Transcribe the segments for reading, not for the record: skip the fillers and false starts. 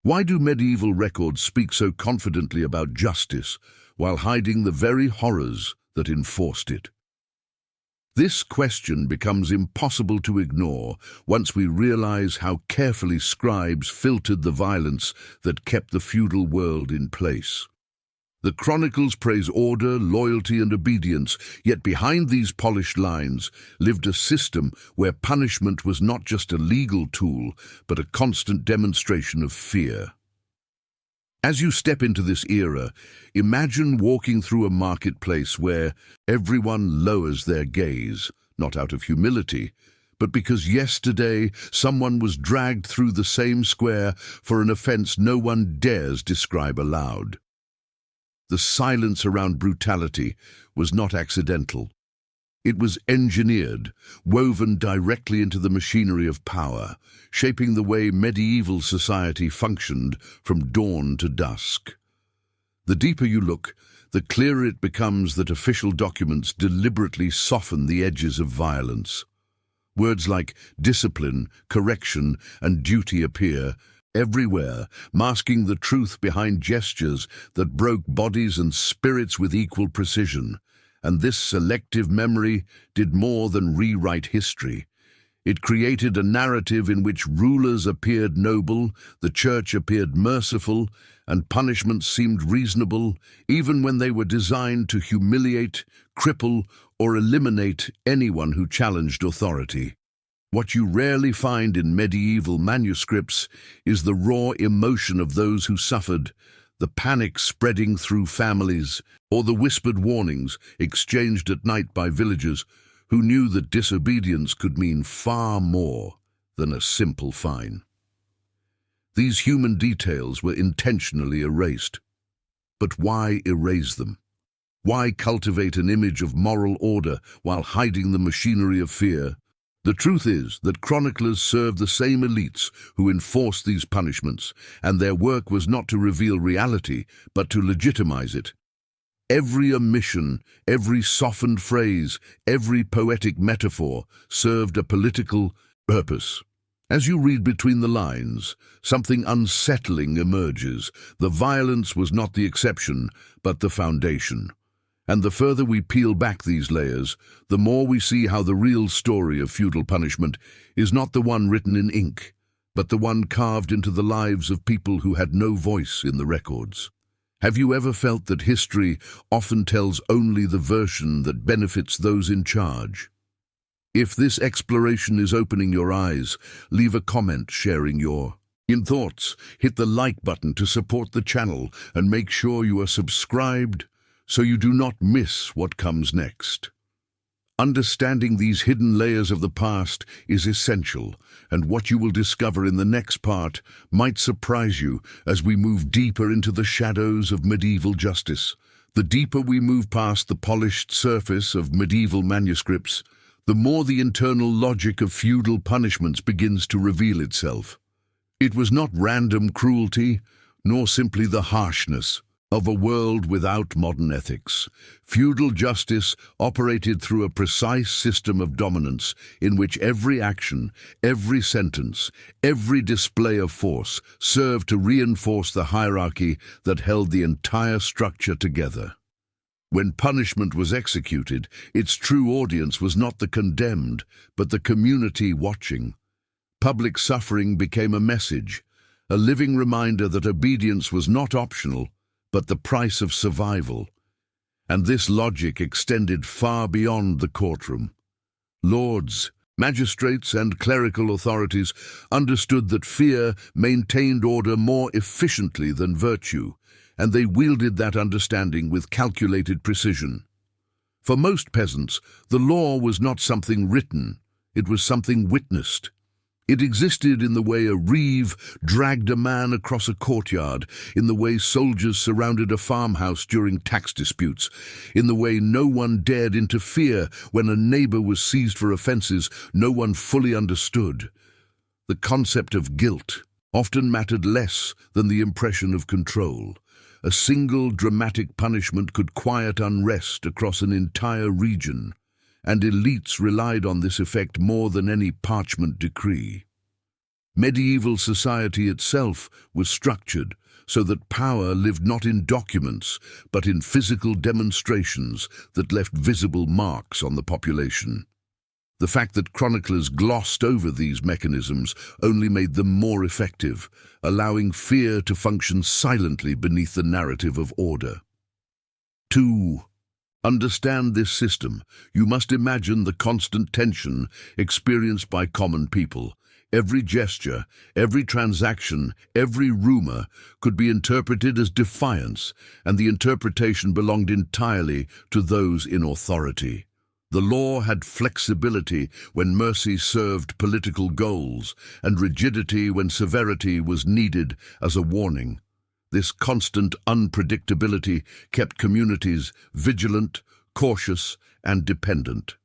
Why do medieval records speak so confidently about justice while hiding the very horrors that enforced it? This question becomes impossible to ignore once we realize how carefully scribes filtered the violence that kept the feudal world in place. The chronicles praise order, loyalty, and obedience, yet behind these polished lines lived a system where punishment was not just a legal tool, but a constant demonstration of fear. As you step into this era, imagine walking through a marketplace where everyone lowers their gaze, not out of humility, but because yesterday someone was dragged through the same square for an offense no one dares describe aloud. The silence around brutality was not accidental. It was engineered, woven directly into the machinery of power, shaping the way medieval society functioned from dawn to dusk. The deeper you look, the clearer it becomes that official documents deliberately soften the edges of violence. Words like discipline, correction, and duty appear everywhere, masking the truth behind gestures that broke bodies and spirits with equal precision. And this selective memory did more than rewrite history. It created a narrative in which rulers appeared noble, the church appeared merciful, and punishments seemed reasonable, even when they were designed to humiliate, cripple, or eliminate anyone who challenged authority. What you rarely find in medieval manuscripts is the raw emotion of those who suffered, the panic spreading through families, or the whispered warnings exchanged at night by villagers who knew that disobedience could mean far more than a simple fine. These human details were intentionally erased. But why erase them? Why cultivate an image of moral order while hiding the machinery of fear? The truth is that chroniclers served the same elites who enforced these punishments, and their work was not to reveal reality, but to legitimize it. Every omission, every softened phrase, every poetic metaphor served a political purpose. As you read between the lines, something unsettling emerges. The violence was not the exception, but the foundation. And the further we peel back these layers, the more we see how the real story of feudal punishment is not the one written in ink, but the one carved into the lives of people who had no voice in the records. Have you ever felt that history often tells only the version that benefits those in charge? If this exploration is opening your eyes, leave a comment sharing your thoughts. Hit the like button to support the channel and make sure you are subscribed so you do not miss what comes next. Understanding these hidden layers of the past is essential, and what you will discover in the next part might surprise you as we move deeper into the shadows of medieval justice. The deeper we move past the polished surface of medieval manuscripts, the more the internal logic of feudal punishments begins to reveal itself. It was not random cruelty, nor simply the harshness of a world without modern ethics. Feudal justice operated through a precise system of dominance in which every action, every sentence, every display of force served to reinforce the hierarchy that held the entire structure together. When punishment was executed, its true audience was not the condemned, but the community watching. Public suffering became a message, a living reminder that obedience was not optional, but the price of survival. And this logic extended far beyond the courtroom. Lords, magistrates, and clerical authorities understood that fear maintained order more efficiently than virtue, and they wielded that understanding with calculated precision. For most peasants, the law was not something written, it was something witnessed. It existed in the way a reeve dragged a man across a courtyard, in the way soldiers surrounded a farmhouse during tax disputes, in the way no one dared interfere when a neighbor was seized for offenses no one fully understood. The concept of guilt often mattered less than the impression of control. A single dramatic punishment could quiet unrest across an entire region, and elites relied on this effect more than any parchment decree. Medieval society itself was structured so that power lived not in documents, but in physical demonstrations that left visible marks on the population. The fact that chroniclers glossed over these mechanisms only made them more effective, allowing fear to function silently beneath the narrative of order. To understand this system, you must imagine the constant tension experienced by common people. Every gesture, every transaction, every rumor could be interpreted as defiance, and the interpretation belonged entirely to those in authority. The law had flexibility when mercy served political goals, and rigidity when severity was needed as a warning. This constant unpredictability kept communities vigilant, cautious, and dependent.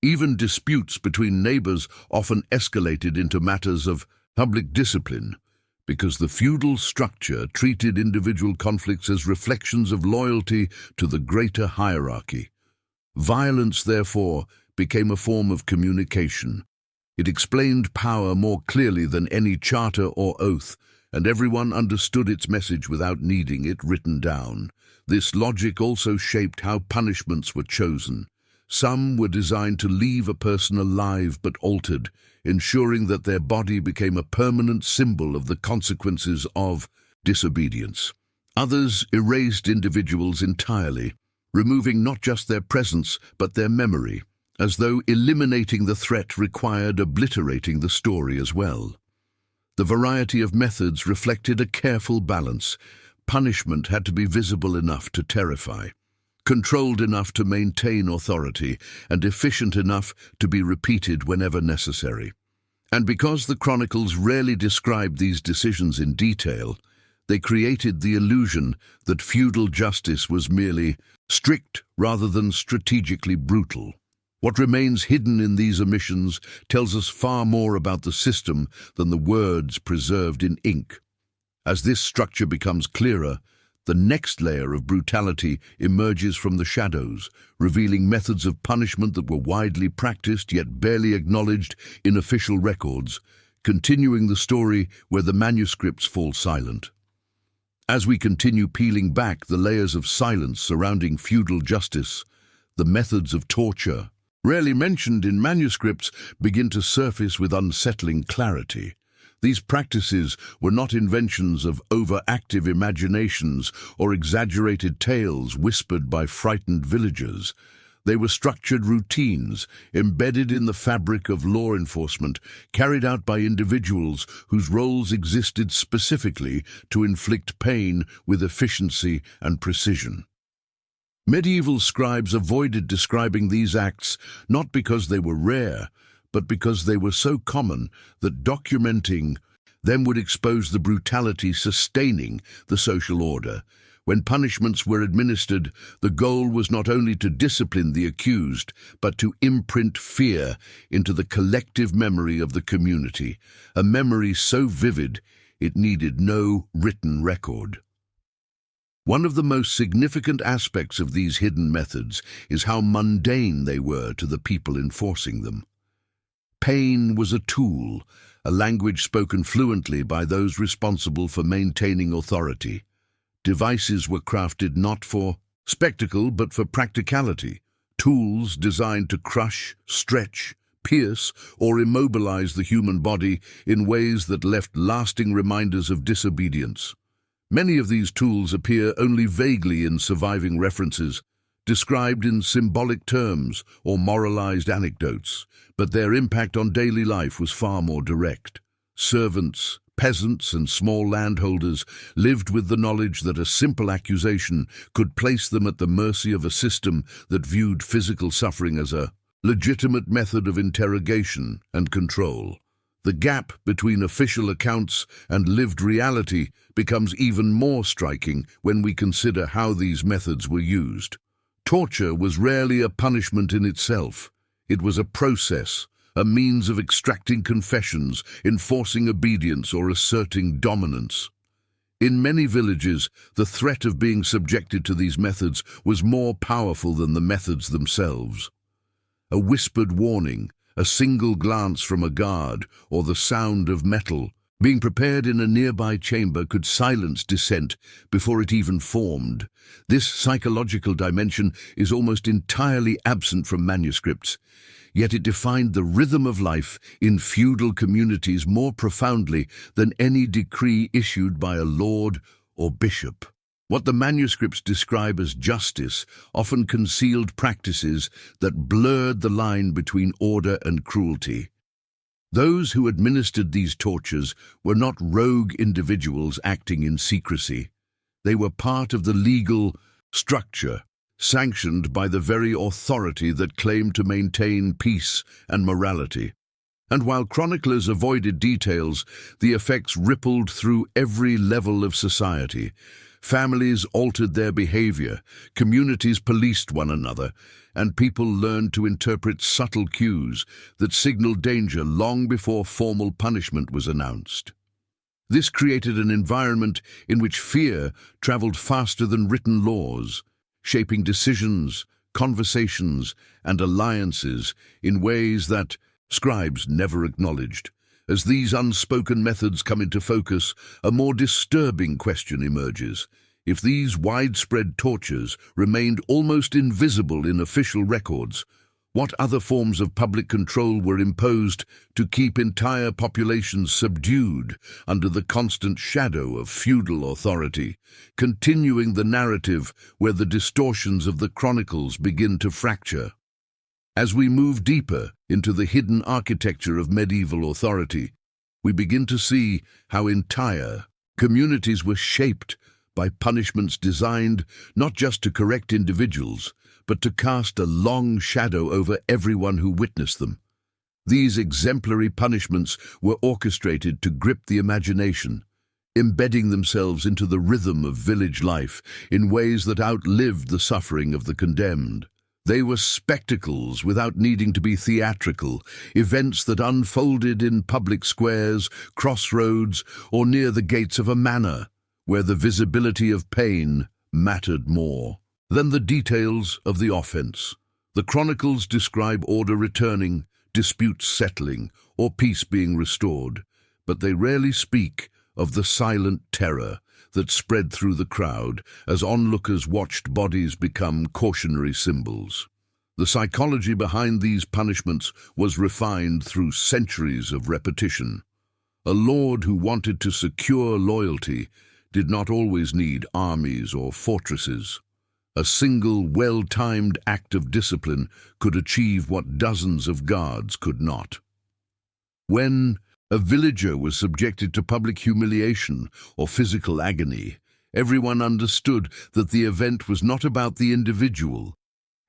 Even disputes between neighbors often escalated into matters of public discipline, because the feudal structure treated individual conflicts as reflections of loyalty to the greater hierarchy. Violence, therefore, became a form of communication. It explained power more clearly than any charter or oath, and everyone understood its message without needing it written down. This logic also shaped how punishments were chosen. Some were designed to leave a person alive but altered, ensuring that their body became a permanent symbol of the consequences of disobedience. Others erased individuals entirely, removing not just their presence but their memory, as though eliminating the threat required obliterating the story as well. The variety of methods reflected a careful balance. Punishment had to be visible enough to terrify, controlled enough to maintain authority, and efficient enough to be repeated whenever necessary. And because the chronicles rarely described these decisions in detail, they created the illusion that feudal justice was merely strict rather than strategically brutal. What remains hidden in these omissions tells us far more about the system than the words preserved in ink. As this structure becomes clearer, the next layer of brutality emerges from the shadows, revealing methods of punishment that were widely practiced yet barely acknowledged in official records, continuing the story where the manuscripts fall silent. As we continue peeling back the layers of silence surrounding feudal justice, the methods of torture, rarely mentioned in manuscripts, begin to surface with unsettling clarity. These practices were not inventions of overactive imaginations or exaggerated tales whispered by frightened villagers. They were structured routines, embedded in the fabric of law enforcement, carried out by individuals whose roles existed specifically to inflict pain with efficiency and precision. Medieval scribes avoided describing these acts not because they were rare, but because they were so common that documenting them would expose the brutality sustaining the social order. When punishments were administered, the goal was not only to discipline the accused, but to imprint fear into the collective memory of the community, a memory so vivid it needed no written record. One of the most significant aspects of these hidden methods is how mundane they were to the people enforcing them. Pain was a tool, a language spoken fluently by those responsible for maintaining authority. Devices were crafted not for spectacle but for practicality, tools designed to crush, stretch, pierce, or immobilize the human body in ways that left lasting reminders of disobedience. Many of these tools appear only vaguely in surviving references, described in symbolic terms or moralized anecdotes, but their impact on daily life was far more direct. Servants, peasants, and small landholders lived with the knowledge that a simple accusation could place them at the mercy of a system that viewed physical suffering as a legitimate method of interrogation and control. The gap between official accounts and lived reality becomes even more striking when we consider how these methods were used. Torture was rarely a punishment in itself. It was a process, a means of extracting confessions, enforcing obedience, or asserting dominance. In many villages, the threat of being subjected to these methods was more powerful than the methods themselves. A whispered warning, A single glance from a guard, or the sound of metal being prepared in a nearby chamber, could silence dissent before it even formed. This psychological dimension is almost entirely absent from manuscripts, yet it defined the rhythm of life in feudal communities more profoundly than any decree issued by a lord or bishop. What the manuscripts describe as justice often concealed practices that blurred the line between order and cruelty. Those who administered these tortures were not rogue individuals acting in secrecy. They were part of the legal structure, sanctioned by the very authority that claimed to maintain peace and morality. And while chroniclers avoided details, the effects rippled through every level of society. Families altered their behavior, communities policed one another, and people learned to interpret subtle cues that signaled danger long before formal punishment was announced. This created an environment in which fear traveled faster than written laws, shaping decisions, conversations, and alliances in ways that scribes never acknowledged. As these unspoken methods come into focus, a more disturbing question emerges. If these widespread tortures remained almost invisible in official records, what other forms of public control were imposed to keep entire populations subdued under the constant shadow of feudal authority, continuing the narrative where the distortions of the chronicles begin to fracture? As we move deeper into the hidden architecture of medieval authority, we begin to see how entire communities were shaped by punishments designed not just to correct individuals, but to cast a long shadow over everyone who witnessed them. These exemplary punishments were orchestrated to grip the imagination, embedding themselves into the rhythm of village life in ways that outlived the suffering of the condemned. They were spectacles without needing to be theatrical, events that unfolded in public squares, crossroads, or near the gates of a manor, where the visibility of pain mattered more than the details of the offense. The chronicles describe order returning, disputes settling, or peace being restored, but they rarely speak of the silent terror that spread through the crowd as onlookers watched bodies become cautionary symbols. The psychology behind these punishments was refined through centuries of repetition. A lord who wanted to secure loyalty did not always need armies or fortresses. A single, well-timed act of discipline could achieve what dozens of guards could not. When a villager was subjected to public humiliation or physical agony, everyone understood that the event was not about the individual.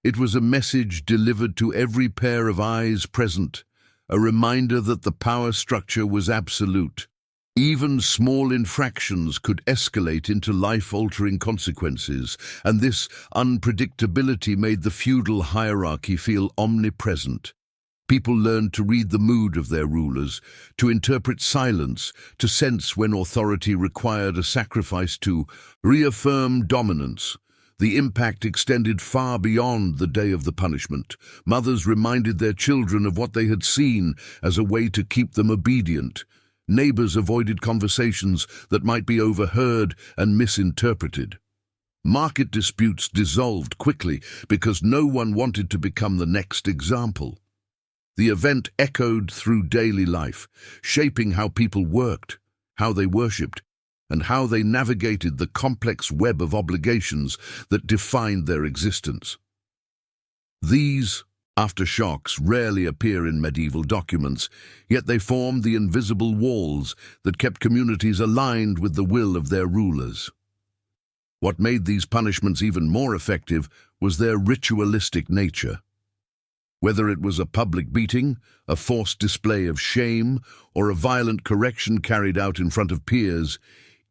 It was a message delivered to every pair of eyes present, a reminder that the power structure was absolute. Even small infractions could escalate into life-altering consequences, and this unpredictability made the feudal hierarchy feel omnipresent. People learned to read the mood of their rulers, to interpret silence, to sense when authority required a sacrifice to reaffirm dominance. The impact extended far beyond the day of the punishment. Mothers reminded their children of what they had seen as a way to keep them obedient. Neighbors avoided conversations that might be overheard and misinterpreted. Market disputes dissolved quickly because no one wanted to become the next example. The event echoed through daily life, shaping how people worked, how they worshipped, and how they navigated the complex web of obligations that defined their existence. These aftershocks rarely appear in medieval documents, yet they formed the invisible walls that kept communities aligned with the will of their rulers. What made these punishments even more effective was their ritualistic nature. Whether it was a public beating, a forced display of shame, or a violent correction carried out in front of peers,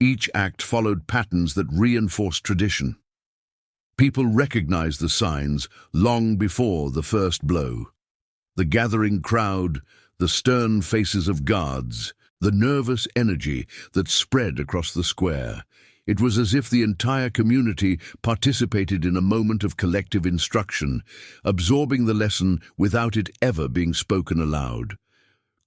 each act followed patterns that reinforced tradition. People recognized the signs long before the first blow. The gathering crowd, the stern faces of guards, the nervous energy that spread across the square. It was as if the entire community participated in a moment of collective instruction, absorbing the lesson without it ever being spoken aloud.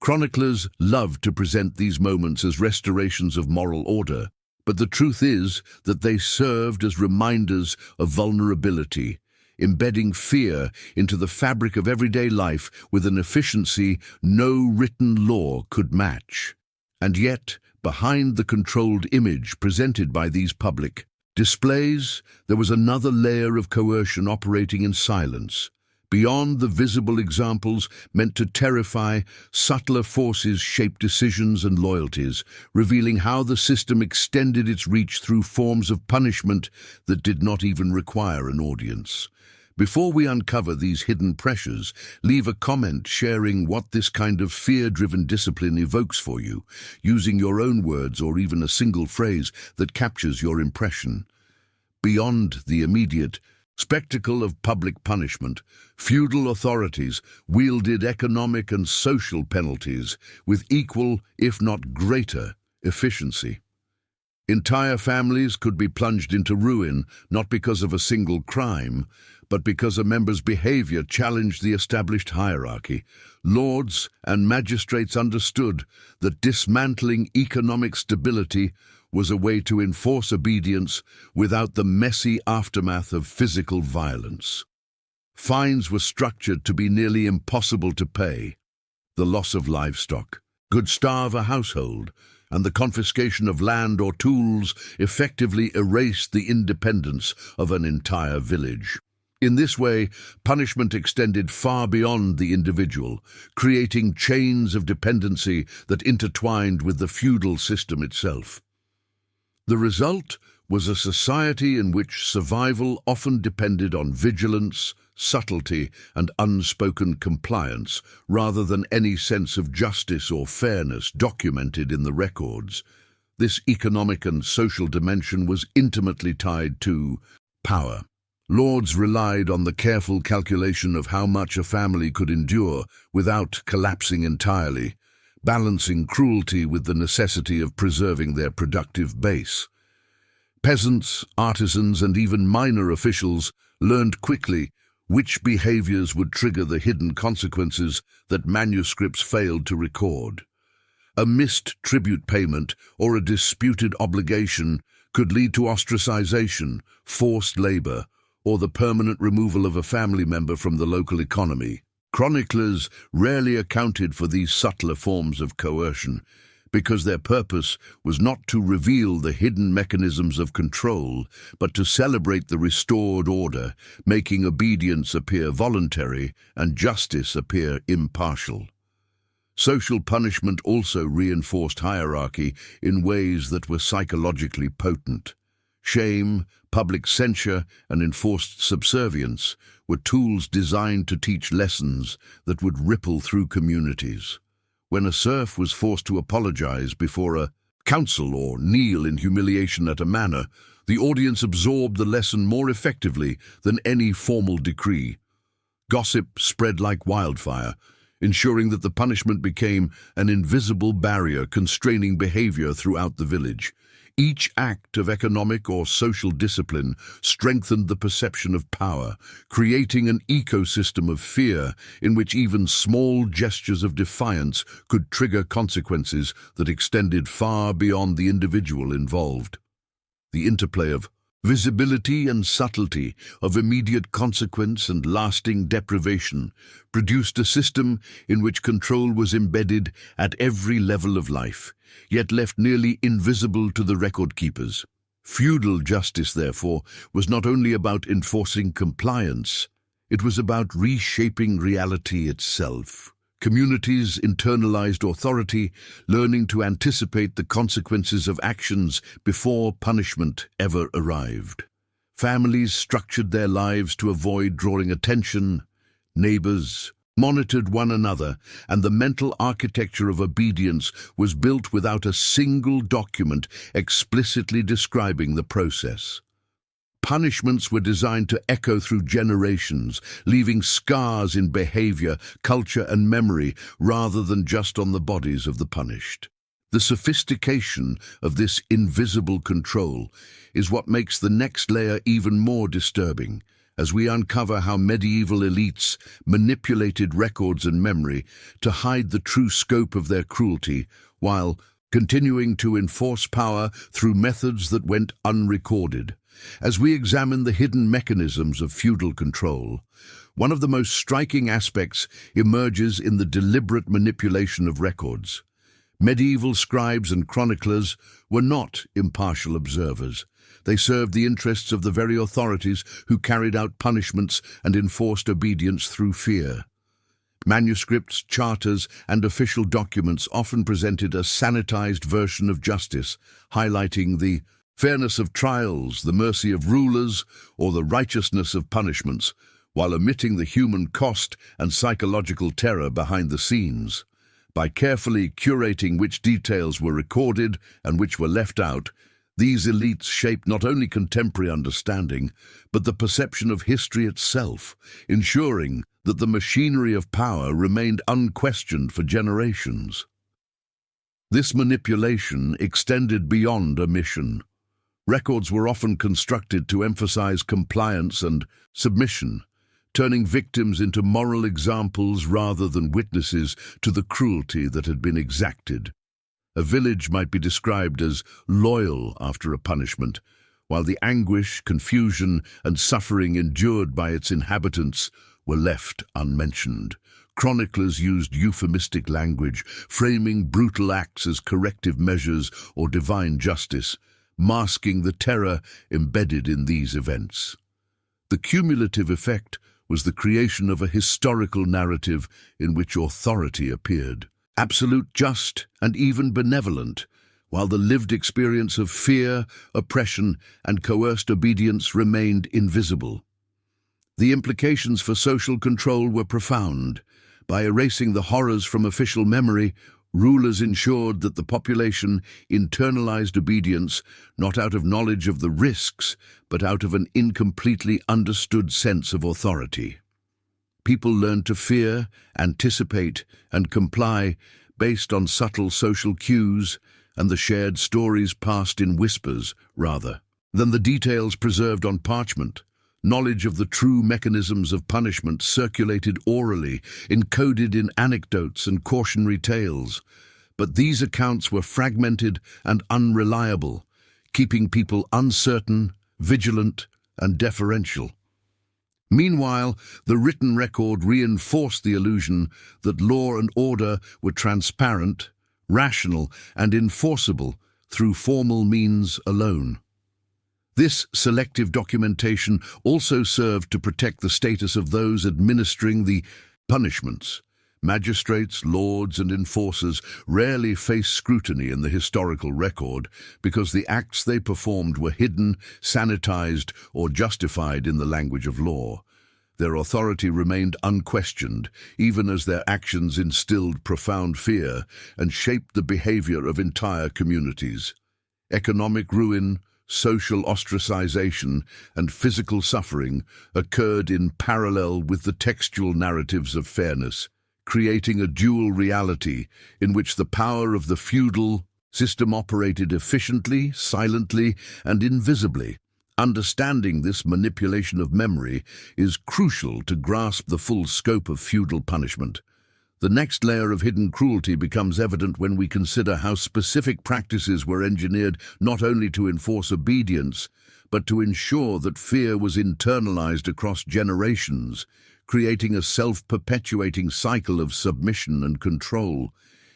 Chroniclers loved to present these moments as restorations of moral order, but the truth is that they served as reminders of vulnerability, embedding fear into the fabric of everyday life with an efficiency no written law could match. And yet, behind the controlled image presented by these public displays, there was another layer of coercion operating in silence. Beyond the visible examples meant to terrify, subtler forces shaped decisions and loyalties, revealing how the system extended its reach through forms of punishment that did not even require an audience. Before we uncover these hidden pressures, leave a comment sharing what this kind of fear-driven discipline evokes for you, using your own words or even a single phrase that captures your impression. Beyond the immediate spectacle of public punishment, feudal authorities wielded economic and social penalties with equal, if not greater, efficiency. Entire families could be plunged into ruin not because of a single crime, but because a member's behavior challenged the established hierarchy. Lords and magistrates understood that dismantling economic stability was a way to enforce obedience without the messy aftermath of physical violence. Fines were structured to be nearly impossible to pay. The loss of livestock could starve a household, and the confiscation of land or tools effectively erased the independence of an entire village. In this way, punishment extended far beyond the individual, creating chains of dependency that intertwined with the feudal system itself. The result was a society in which survival often depended on vigilance, subtlety, and unspoken compliance, rather than any sense of justice or fairness documented in the records. This economic and social dimension was intimately tied to power. Lords relied on the careful calculation of how much a family could endure without collapsing entirely, balancing cruelty with the necessity of preserving their productive base. Peasants, artisans, and even minor officials learned quickly which behaviors would trigger the hidden consequences that manuscripts failed to record. A missed tribute payment or a disputed obligation could lead to ostracization, forced labor, or the permanent removal of a family member from the local economy. Chroniclers rarely accounted for these subtler forms of coercion, because their purpose was not to reveal the hidden mechanisms of control, but to celebrate the restored order, making obedience appear voluntary and justice appear impartial. Social punishment also reinforced hierarchy in ways that were psychologically potent. Shame, public censure, and enforced subservience were tools designed to teach lessons that would ripple through communities. When a serf was forced to apologize before a council or kneel in humiliation at a manor, the audience absorbed the lesson more effectively than any formal decree. Gossip spread like wildfire, ensuring that the punishment became an invisible barrier constraining behavior throughout the village. Each act of economic or social discipline strengthened the perception of power, creating an ecosystem of fear in which even small gestures of defiance could trigger consequences that extended far beyond the individual involved. The interplay of visibility and subtlety, of immediate consequence and lasting deprivation, produced a system in which control was embedded at every level of life, yet left nearly invisible to the record keepers. Feudal justice, therefore, was not only about enforcing compliance, it was about reshaping reality itself. Communities internalized authority, learning to anticipate the consequences of actions before punishment ever arrived. Families structured their lives to avoid drawing attention. Neighbors monitored one another, and the mental architecture of obedience was built without a single document explicitly describing the process. Punishments were designed to echo through generations, leaving scars in behavior, culture, and memory rather than just on the bodies of the punished. The sophistication of this invisible control is what makes the next layer even more disturbing, as we uncover how medieval elites manipulated records and memory to hide the true scope of their cruelty, while continuing to enforce power through methods that went unrecorded. As we examine the hidden mechanisms of feudal control, one of the most striking aspects emerges in the deliberate manipulation of records. Medieval scribes and chroniclers were not impartial observers. They served the interests of the very authorities who carried out punishments and enforced obedience through fear. Manuscripts, charters, and official documents often presented a sanitized version of justice, highlighting the fairness of trials, the mercy of rulers, or the righteousness of punishments, while omitting the human cost and psychological terror behind the scenes. By carefully curating which details were recorded and which were left out, these elites shaped not only contemporary understanding, but the perception of history itself, ensuring that the machinery of power remained unquestioned for generations. This manipulation extended beyond omission. Records were often constructed to emphasize compliance and submission, turning victims into moral examples rather than witnesses to the cruelty that had been exacted. A village might be described as loyal after a punishment, while the anguish, confusion, and suffering endured by its inhabitants were left unmentioned. Chroniclers used euphemistic language, framing brutal acts as corrective measures or divine justice, masking the terror embedded in these events. The cumulative effect was the creation of a historical narrative in which authority appeared absolute, just, and even benevolent, while the lived experience of fear, oppression, and coerced obedience remained invisible. The implications for social control were profound. By erasing the horrors from official memory, rulers ensured that the population internalized obedience not out of knowledge of the risks, but out of an incompletely understood sense of authority. People learned to fear, anticipate, and comply based on subtle social cues and the shared stories passed in whispers rather than the details preserved on parchment. Knowledge of the true mechanisms of punishment circulated orally, encoded in anecdotes and cautionary tales. But these accounts were fragmented and unreliable, keeping people uncertain, vigilant, and deferential. Meanwhile, the written record reinforced the illusion that law and order were transparent, rational, and enforceable through formal means alone. This selective documentation also served to protect the status of those administering the punishments. Magistrates, lords, and enforcers rarely faced scrutiny in the historical record because the acts they performed were hidden, sanitized, or justified in the language of law. Their authority remained unquestioned, even as their actions instilled profound fear and shaped the behavior of entire communities. Economic ruin, social ostracization, and physical suffering occurred in parallel with the textual narratives of fairness, creating a dual reality in which the power of the feudal system operated efficiently, silently, and invisibly. Understanding this manipulation of memory is crucial to grasp the full scope of feudal punishment. The next layer of hidden cruelty becomes evident when we consider how specific practices were engineered not only to enforce obedience, but to ensure that fear was internalized across generations, creating a self-perpetuating cycle of submission and control,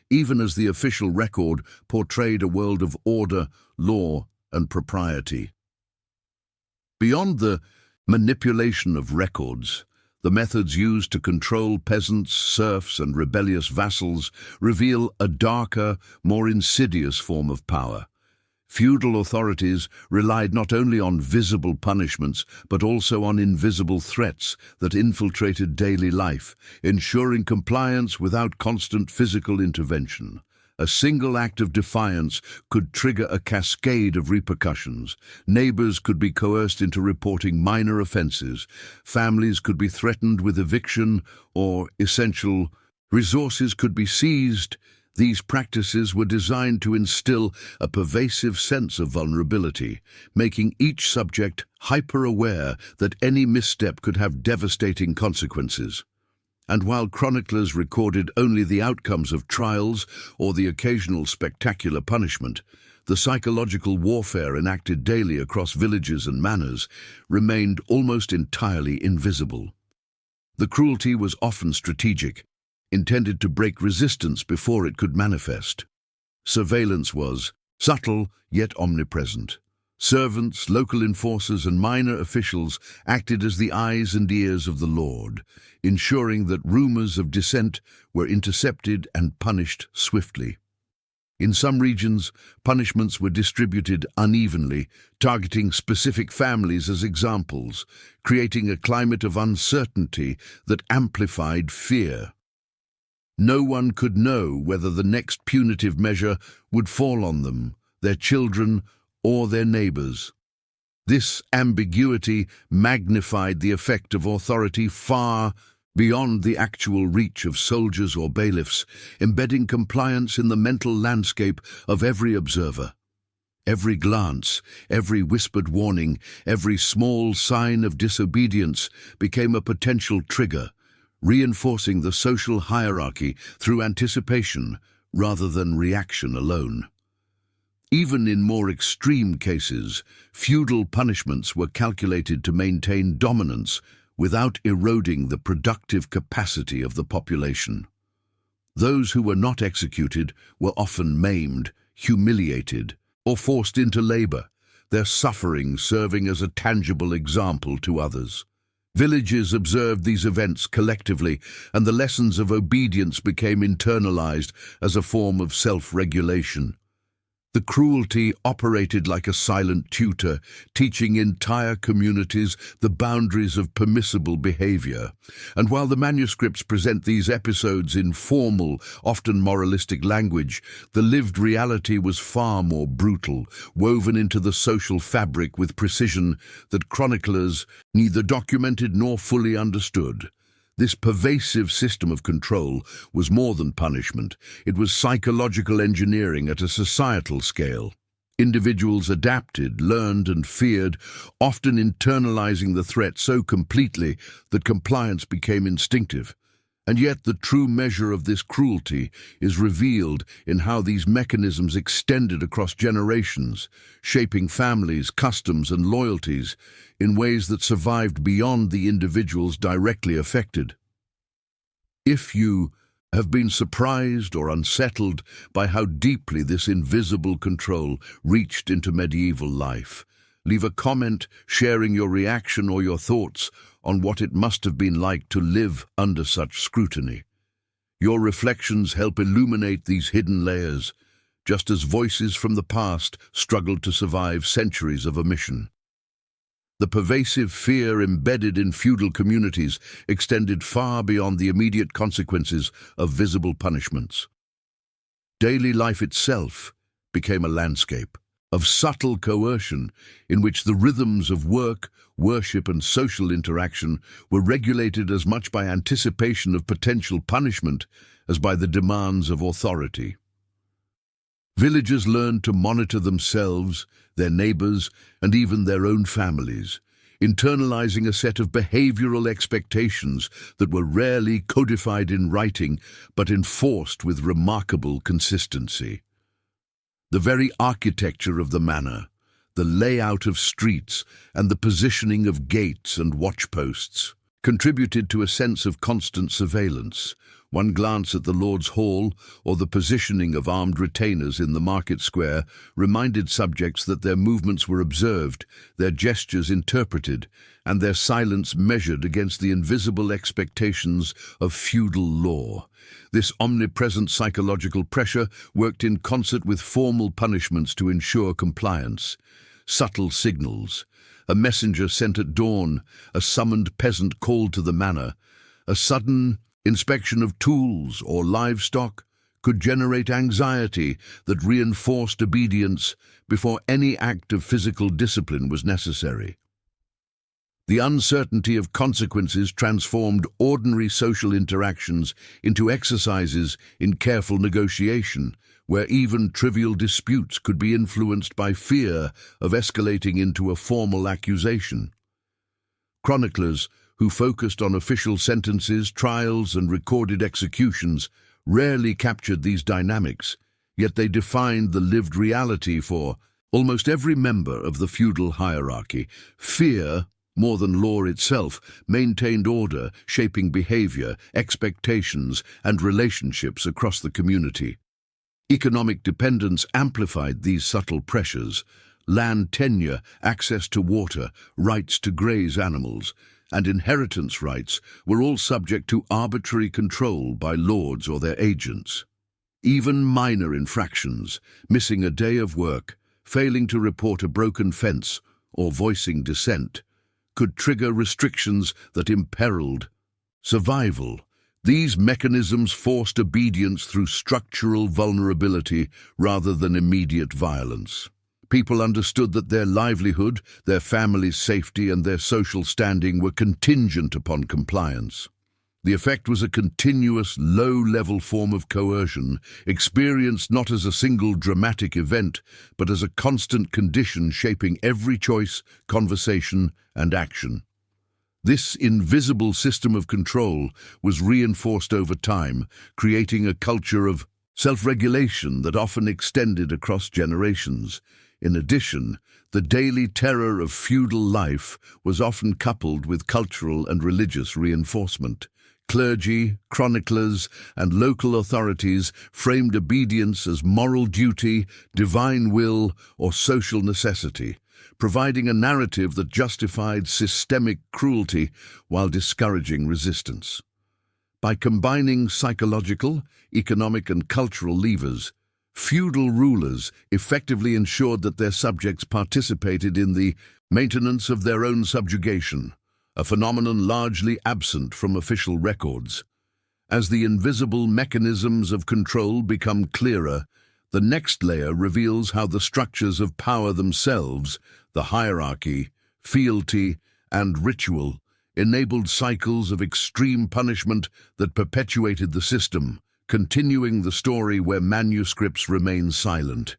even as the official record portrayed a world of order, law, and propriety. Beyond the manipulation of records, the methods used to control peasants, serfs, and rebellious vassals reveal a darker, more insidious form of power. Feudal authorities relied not only on visible punishments, but also on invisible threats that infiltrated daily life, ensuring compliance without constant physical intervention. A single act of defiance could trigger a cascade of repercussions. Neighbors could be coerced into reporting minor offenses. Families could be threatened with eviction, or essential resources could be seized, These practices were designed to instill a pervasive sense of vulnerability, making each subject hyper-aware that any misstep could have devastating consequences. And while chroniclers recorded only the outcomes of trials or the occasional spectacular punishment, the psychological warfare enacted daily across villages and manors remained almost entirely invisible. The cruelty was often strategic, intended to break resistance before it could manifest. Surveillance was subtle yet omnipresent. Servants, local enforcers, and minor officials acted as the eyes and ears of the Lord, ensuring that rumors of dissent were intercepted and punished swiftly. In some regions, punishments were distributed unevenly, targeting specific families as examples, creating a climate of uncertainty that amplified fear. No one could know whether the next punitive measure would fall on them, their children, or their neighbors. This ambiguity magnified the effect of authority far beyond the actual reach of soldiers or bailiffs, embedding compliance in the mental landscape of every observer. Every glance, every whispered warning, every small sign of disobedience became a potential trigger, reinforcing the social hierarchy through anticipation rather than reaction alone. Even in more extreme cases, feudal punishments were calculated to maintain dominance without eroding the productive capacity of the population. Those who were not executed were often maimed, humiliated, or forced into labor, their suffering serving as a tangible example to others. Villages observed these events collectively, and the lessons of obedience became internalized as a form of self-regulation. The cruelty operated like a silent tutor, teaching entire communities the boundaries of permissible behavior. And while the manuscripts present these episodes in formal, often moralistic language, the lived reality was far more brutal, woven into the social fabric with precision that chroniclers neither documented nor fully understood. This pervasive system of control was more than punishment. It was psychological engineering at a societal scale. Individuals adapted, learned, and feared, often internalizing the threat so completely that compliance became instinctive. And yet the true measure of this cruelty is revealed in how these mechanisms extended across generations, shaping families, customs, and loyalties in ways that survived beyond the individuals directly affected. If you have been surprised or unsettled by how deeply this invisible control reached into medieval life, leave a comment sharing your reaction or your thoughts on what it must have been like to live under such scrutiny. Your reflections help illuminate these hidden layers, just as voices from the past struggled to survive centuries of omission. The pervasive fear embedded in feudal communities extended far beyond the immediate consequences of visible punishments. Daily life itself became a landscape of subtle coercion in which the rhythms of work, worship, and social interaction were regulated as much by anticipation of potential punishment as by the demands of authority. Villagers learned to monitor themselves, their neighbors, and even their own families, internalizing a set of behavioral expectations that were rarely codified in writing but enforced with remarkable consistency. The very architecture of the manor, the layout of streets, and the positioning of gates and watchposts contributed to a sense of constant surveillance. One glance at the Lord's Hall or the positioning of armed retainers in the market square reminded subjects that their movements were observed, their gestures interpreted, and their silence measured against the invisible expectations of feudal law. This omnipresent psychological pressure worked in concert with formal punishments to ensure compliance. Subtle signals, a messenger sent at dawn, a summoned peasant called to the manor, a sudden inspection of tools or livestock could generate anxiety that reinforced obedience before any act of physical discipline was necessary. The uncertainty of consequences transformed ordinary social interactions into exercises in careful negotiation, where even trivial disputes could be influenced by fear of escalating into a formal accusation. Chroniclers, who focused on official sentences, trials, and recorded executions, rarely captured these dynamics, yet they defined the lived reality for almost every member of the feudal hierarchy. Fear, more than law itself, maintained order, shaping behavior, expectations, and relationships across the community. Economic dependence amplified these subtle pressures. Land tenure, access to water, rights to graze animals, and inheritance rights were all subject to arbitrary control by lords or their agents. Even minor infractions, missing a day of work, failing to report a broken fence, or voicing dissent, could trigger restrictions that imperiled survival. These mechanisms forced obedience through structural vulnerability rather than immediate violence. People understood that their livelihood, their family's safety, and their social standing were contingent upon compliance. The effect was a continuous, low-level form of coercion, experienced not as a single dramatic event, but as a constant condition shaping every choice, conversation, and action. This invisible system of control was reinforced over time, creating a culture of self-regulation that often extended across generations. In addition, the daily terror of feudal life was often coupled with cultural and religious reinforcement. Clergy, chroniclers, and local authorities framed obedience as moral duty, divine will, or social necessity, providing a narrative that justified systemic cruelty while discouraging resistance. By combining psychological, economic, and cultural levers, feudal rulers effectively ensured that their subjects participated in the maintenance of their own subjugation, a phenomenon largely absent from official records. As the invisible mechanisms of control become clearer, the next layer reveals how the structures of power themselves, the hierarchy, fealty, and ritual, enabled cycles of extreme punishment that perpetuated the system, continuing the story where manuscripts remain silent.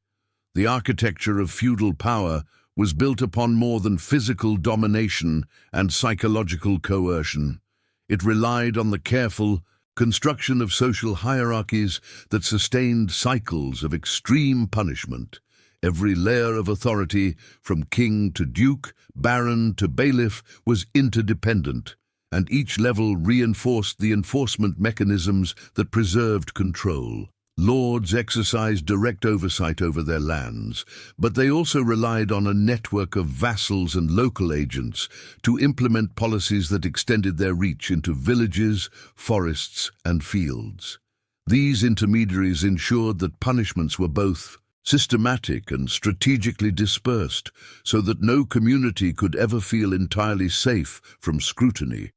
The architecture of feudal power was built upon more than physical domination and psychological coercion. It relied on the careful construction of social hierarchies that sustained cycles of extreme punishment. Every layer of authority, from king to duke, baron to bailiff, was interdependent, and each level reinforced the enforcement mechanisms that preserved control. Lords exercised direct oversight over their lands, but they also relied on a network of vassals and local agents to implement policies that extended their reach into villages, forests, and fields. These intermediaries ensured that punishments were both systematic and strategically dispersed, so that no community could ever feel entirely safe from scrutiny.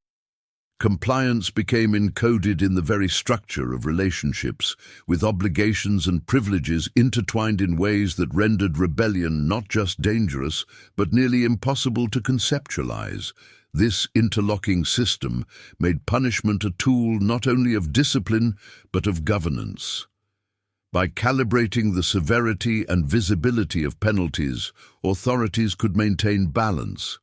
Compliance became encoded in the very structure of relationships, with obligations and privileges intertwined in ways that rendered rebellion not just dangerous, but nearly impossible to conceptualize. This interlocking system made punishment a tool not only of discipline, but of governance. By calibrating the severity and visibility of penalties, authorities could maintain balance,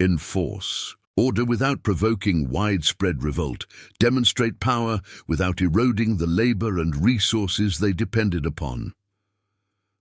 enforce order without provoking widespread revolt, demonstrate power without eroding the labor and resources they depended upon.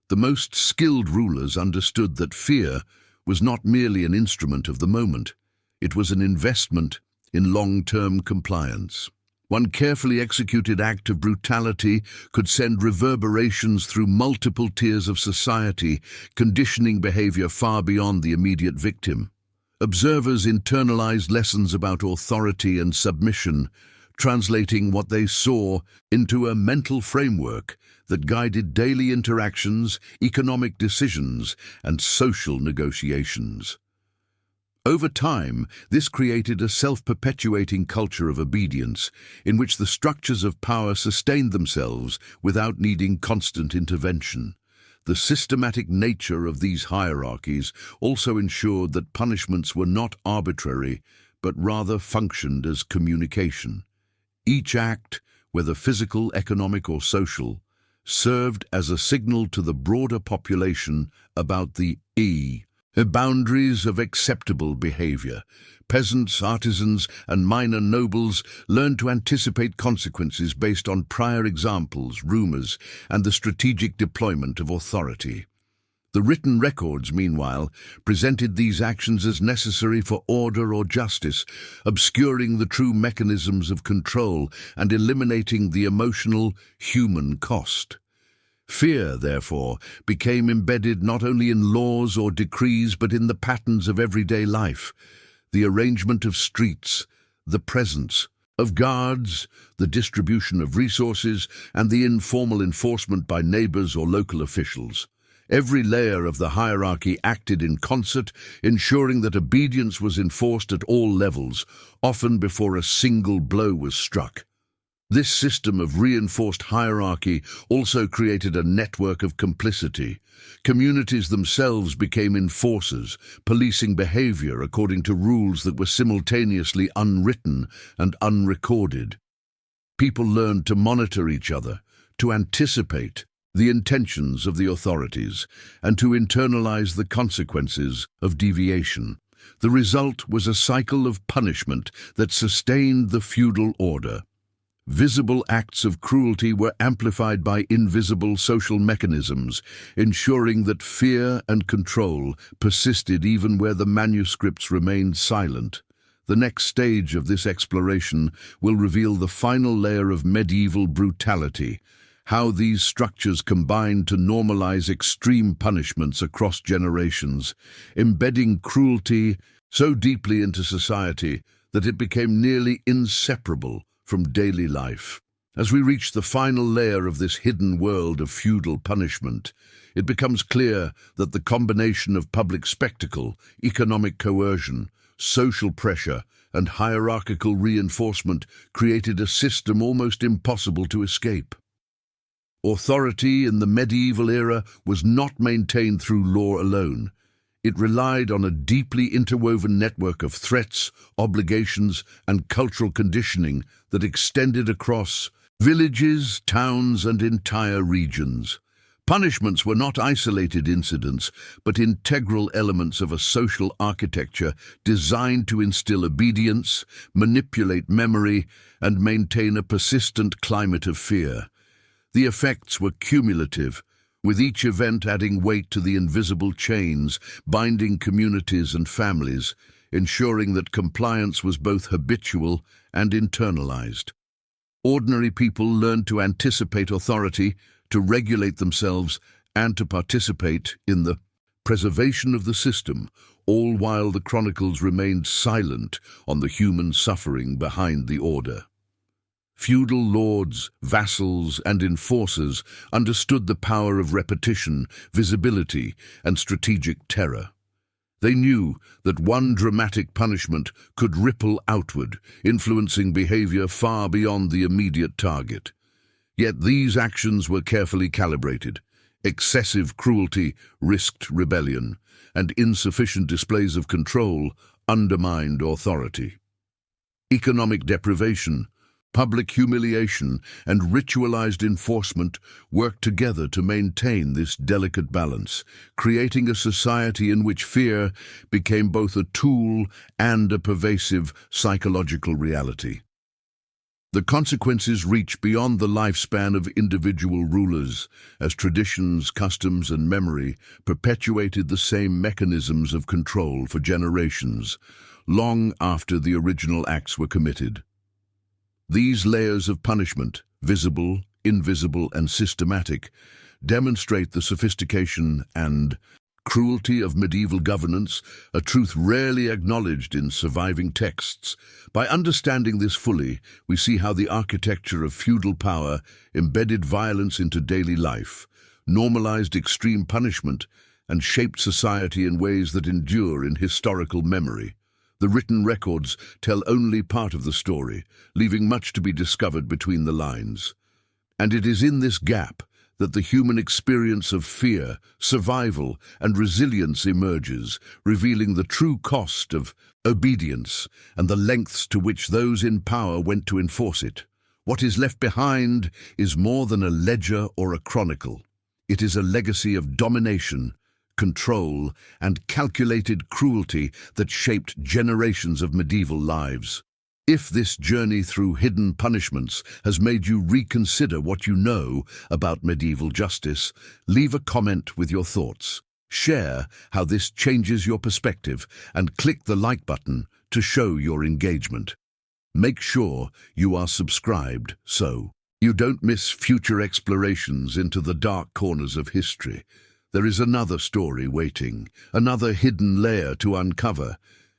The most skilled rulers understood that fear was not merely an instrument of the moment, it was an investment in long-term compliance. One carefully executed act of brutality could send reverberations through multiple tiers of society, conditioning behavior far beyond the immediate victim. Observers internalized lessons about authority and submission, translating what they saw into a mental framework that guided daily interactions, economic decisions, and social negotiations. Over time, this created a self-perpetuating culture of obedience, in which the structures of power sustained themselves without needing constant intervention. The systematic nature of these hierarchies also ensured that punishments were not arbitrary, but rather functioned as communication. Each act, whether physical, economic, or social, served as a signal to the broader population about the boundaries of acceptable behavior. Peasants, artisans, and minor nobles learned to anticipate consequences based on prior examples, rumors, and the strategic deployment of authority. The written records, meanwhile, presented these actions as necessary for order or justice, obscuring the true mechanisms of control and eliminating the emotional, human cost. Fear, therefore, became embedded not only in laws or decrees but in the patterns of everyday life. The arrangement of streets, the presence of guards, the distribution of resources, and the informal enforcement by neighbors or local officials. Every layer of the hierarchy acted in concert, ensuring that obedience was enforced at all levels, often before a single blow was struck. This system of reinforced hierarchy also created a network of complicity. Communities themselves became enforcers, policing behavior according to rules that were simultaneously unwritten and unrecorded. People learned to monitor each other, to anticipate the intentions of the authorities, and to internalize the consequences of deviation. The result was a cycle of punishment that sustained the feudal order. Visible acts of cruelty were amplified by invisible social mechanisms, ensuring that fear and control persisted even where the manuscripts remained silent. The next stage of this exploration will reveal the final layer of medieval brutality, how these structures combined to normalize extreme punishments across generations, embedding cruelty so deeply into society that it became nearly inseparable from daily life. As we reach the final layer of this hidden world of feudal punishment, it becomes clear that the combination of public spectacle, economic coercion, social pressure, and hierarchical reinforcement created a system almost impossible to escape. Authority in the medieval era was not maintained through law alone. It relied on a deeply interwoven network of threats, obligations, and cultural conditioning that extended across villages, towns, and entire regions. Punishments were not isolated incidents, but integral elements of a social architecture designed to instill obedience, manipulate memory, and maintain a persistent climate of fear. The effects were cumulative, with each event adding weight to the invisible chains binding communities and families, ensuring that compliance was both habitual and internalized. Ordinary people learned to anticipate authority, to regulate themselves, and to participate in the preservation of the system, all while the chronicles remained silent on the human suffering behind the order. Feudal lords, vassals, and enforcers understood the power of repetition, visibility, and strategic terror. They knew that one dramatic punishment could ripple outward, influencing behavior far beyond the immediate target. Yet these actions were carefully calibrated. Excessive cruelty risked rebellion, and insufficient displays of control undermined authority. Economic deprivation, public humiliation, and ritualized enforcement worked together to maintain this delicate balance, creating a society in which fear became both a tool and a pervasive psychological reality. The consequences reached beyond the lifespan of individual rulers, as traditions, customs, and memory perpetuated the same mechanisms of control for generations, long after the original acts were committed. These layers of punishment, visible, invisible, and systematic, demonstrate the sophistication and cruelty of medieval governance, a truth rarely acknowledged in surviving texts. By understanding this fully, we see how the architecture of feudal power embedded violence into daily life, normalized extreme punishment, and shaped society in ways that endure in historical memory. The written records tell only part of the story, leaving much to be discovered between the lines. And it is in this gap that the human experience of fear, survival, and resilience emerges, revealing the true cost of obedience and the lengths to which those in power went to enforce it. What is left behind is more than a ledger or a chronicle. It is a legacy of domination, control, and calculated cruelty that shaped generations of medieval lives. If this journey through hidden punishments has made you reconsider what you know about medieval justice, leave a comment with your thoughts. Share how this changes your perspective and click the like button to show your engagement. Make sure you are subscribed so you don't miss future explorations into the dark corners of history. There is another story waiting, another hidden layer to uncover,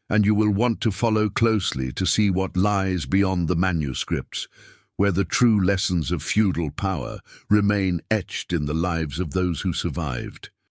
and you will want to follow closely to see what lies beyond the manuscripts, where the true lessons of feudal power remain etched in the lives of those who survived.